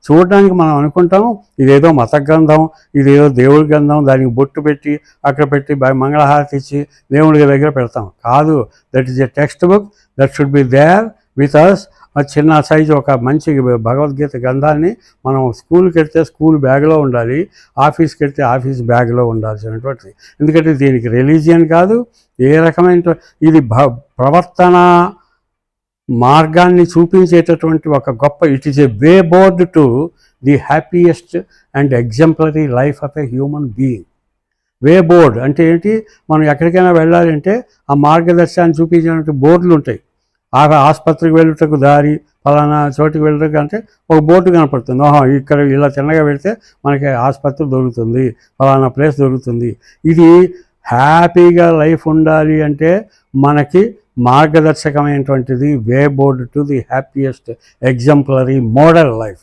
చూడడానికి మనం అనుకుంటాం ఇదేదో మత గ్రంథం, ఇదేదో దేవుడి గ్రంథం, దానికి బొట్టు పెట్టి అక్కడ పెట్టి మంగళహారతి ఇచ్చి దేవుడి దగ్గర పెడతాం. కాదు, that is a textbook that should be there with us. చిన్న సైజు ఒక మంచి భగవద్గీత గ్రంథాన్ని మనం స్కూల్కి వెళ్తే స్కూల్ బ్యాగ్లో ఉండాలి, ఆఫీస్కి వెళ్తే ఆఫీస్ బ్యాగ్లో ఉండాల్సినటువంటిది. ఎందుకంటే దీనికి రిలీజియన్ కాదు, ఏ రకమైన ఇది ప్రవర్తన మార్గాన్ని చూపించేటటువంటి ఒక గొప్ప, it is a way board to the happiest and exemplary life of a human being. Way board అంటే ఏంటి? మనం ఎక్కడికైనా వెళ్ళాలి అంటే ఆ మార్గదర్శనాన్ని చూపించేటువంటి బోర్డులు ఉంటాయి. ఆసుపత్రికి వెళ్ళుటకు దారి, ఫలానా చోటుకి వెళ్ళటకు అంటే ఒక బోర్డు కనపడుతుంది. ఇక్కడ ఇలా చిన్నగా వెళితే మనకి ఆసుపత్రి దొరుకుతుంది, ఫలానా ప్లేస్ దొరుకుతుంది. ఇది హ్యాపీగా లైఫ్ ఉండాలి అంటే మనకి మార్గదర్శకమైనటువంటిది way board to the happiest exemplary model life.